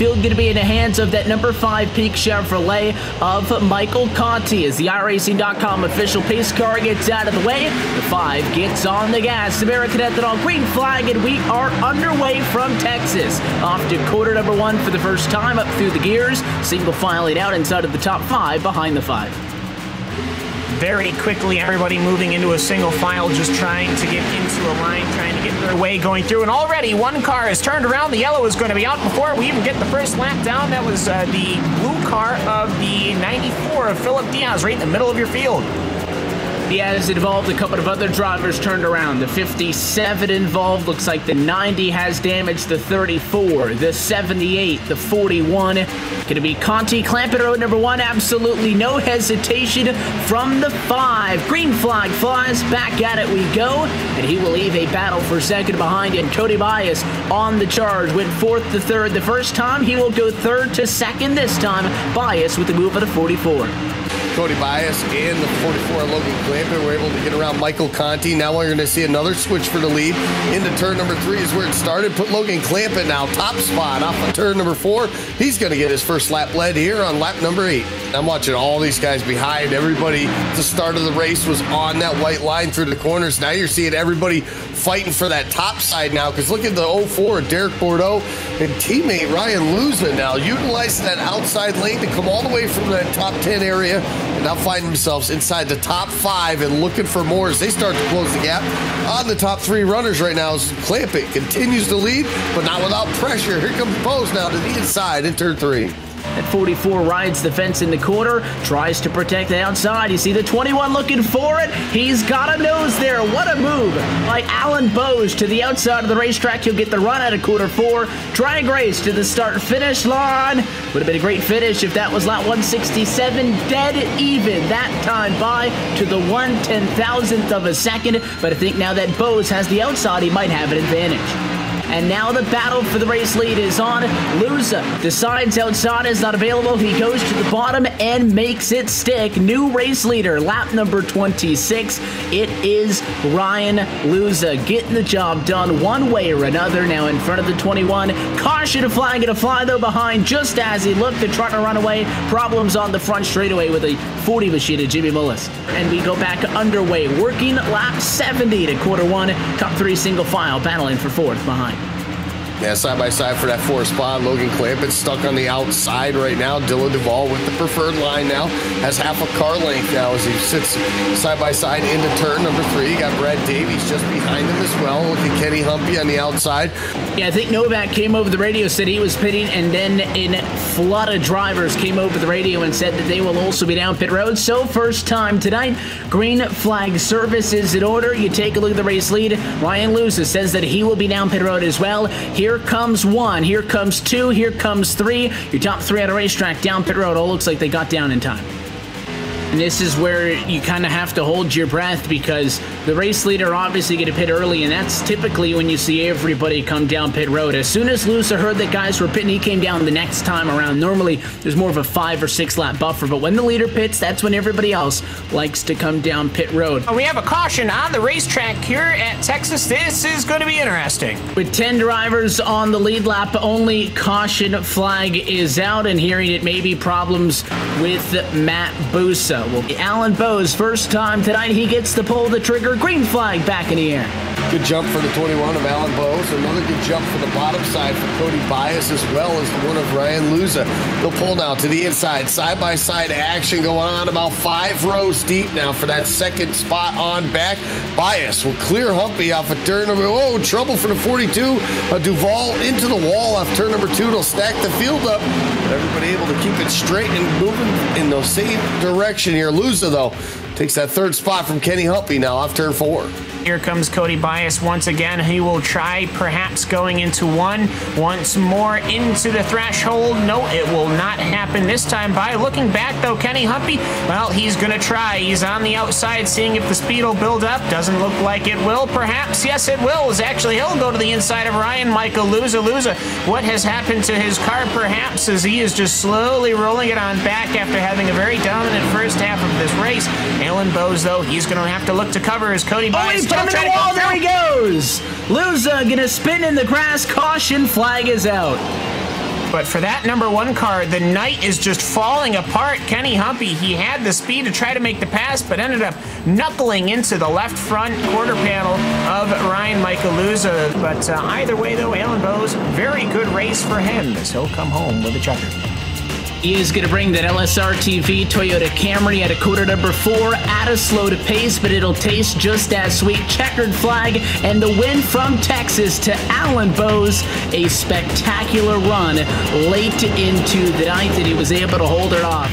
field going to be in the hands of that number 5 Peak Chevrolet of Michael Conti as the iRacing.com official pace car gets out of the way. The 5 gets on the gas. American Ethanol green flag, and we are underway from Texas. Off to quarter number 1 for the first time, up through the gears. Single filing out inside of the top 5 behind the 5. Very quickly, everybody moving into a single file, just trying to get into a line, trying to get their way going through. And already one car is turned around. The yellow is going to be out before we even get the first lap down. That was the blue car of the 94 of Philip Diaz, right in the middle of your field. Diaz involved, a couple of other drivers turned around. The 57 involved, looks like the 90 has damaged the 34, the 78, the 41. Going to be Conti clamping road number 1, absolutely no hesitation from the 5. Green flag flies, back at it we go, and he will leave a battle for second behind him. Cody Byus on the charge, went 4th to 3rd the first time. He will go 3rd to 2nd this time. Byus with the move of the 44. Cody Byus and the 44 Logan Clampen were able to get around Michael Conti. Now we're going to see another switch for the lead. Into turn number 3 is where it started. Put Logan Clampen now top spot off of turn number 4. He's going to get his first lap led here on lap number 8. I'm watching all these guys behind. Everybody at the start of the race was on that white line through the corners. Now you're seeing everybody fighting for that top side now, because look at the 04 Derek Bordeaux and teammate Ryan Luza now utilizing that outside lane to come all the way from that top 10 area and now find themselves inside the top 5 and looking for more as they start to close the gap on the top 3 runners right now. As Clampett continues to lead, but not without pressure. Here comes Boes now to the inside in turn 3. That 44 rides the fence in the corner, tries to protect the outside. You see the 21 looking for it. He's got a nose there. What a move by Alan Boes to the outside of the racetrack. He'll get the run out of quarter 4. Drag race to the start-finish line. Would have been a great finish if that was lap 167. Dead even that time by to the 1/10,000th of a second. But I think now that Boes has the outside, he might have an advantage. And now the battle for the race lead is on. Luza decides outside is not available. He goes to the bottom and makes it stick. New race leader, lap number 26. It is Ryan Luza getting the job done one way or another. Now in front of the 21. Caution flag and a fly though behind just as he looked to try to run away. Problems on the front straightaway with a 40 machine of Jimmy Mullis. And we go back underway. Working lap 70 to quarter 1. Top 3 single file battling for 4th behind. Yeah, side by side for that 4th spot. Logan Clampett stuck on the outside right now. Dylan Duvall with the preferred line now. Has half a car length now as he sits side by side into turn number 3. You got Brad Davies just behind him as well. Look at Kenny Humpe on the outside. Yeah, I think Novak came over the radio, said he was pitting, and then in flood of drivers came over the radio and said that they will also be down pit road. So first time tonight, green flag service is in order. You take a look at the race lead. Ryan Luza says that he will be down pit road as well. Here comes 1, here comes 2, here comes 3. Your top 3 on a racetrack down pit road. All looks like they got down in time. And this is where you kind of have to hold your breath because the race leader obviously get to pit early, and that's typically when you see everybody come down pit road. As soon as Luza heard that guys were pitting, he came down the next time around. Normally, there's more of a 5 or 6 lap buffer, but when the leader pits, that's when everybody else likes to come down pit road. We have a caution on the racetrack here at Texas. This is going to be interesting. With 10 drivers on the lead lap, only caution flag is out, and hearing it may be problems with Matt Busa. Well, Alan Boes, first time tonight, he gets to pull the trigger. Green flag back in the air. Good jump for the 21 of Alan Boes. Another good jump for the bottom side for Cody Byus as well as the one of Ryan Luza. They'll pull now to the inside. Side-by-side action going on about 5 rows deep now for that 2nd spot on back. Byus will clear Humpe off of turn number... Oh, trouble for the 42. Duvall into the wall off turn number 2. They'll stack the field up. But everybody able to keep it straight and moving in the same direction here. Luza, though, takes that 3rd spot from Kenny Humpe now off turn 4. Here comes Cody Byus once again. He will try perhaps going into 1 once more into the threshold. No, it will not happen this time by. Looking back though, Kenny Humpe, well, he's going to try. He's on the outside seeing if the speed will build up. Doesn't look like it will. Perhaps, yes, it will. Actually, he'll go to the inside of Ryan Michael Luza. Luza, what has happened to his car perhaps as he is just slowly rolling it on back after having a very dominant first half of this race. Alan Boes, though, he's going to have to look to cover as Cody Byus. From the wall, there he goes. Luza gonna spin in the grass. Caution flag is out. But for that number 1 car, the night is just falling apart. Kenny Humpe, he had the speed to try to make the pass, but ended up knuckling into the left front quarter panel of Ryan Luza. But either way, though, Alan Boes, very good race for him as he'll come home with a checker. He is going to bring that LSR TV Toyota Camry at a quarter number 4 at a slow to pace, but it'll taste just as sweet. Checkered flag and the win from Texas to Alan Boes. A spectacular run late into the ninth, and he was able to hold it off.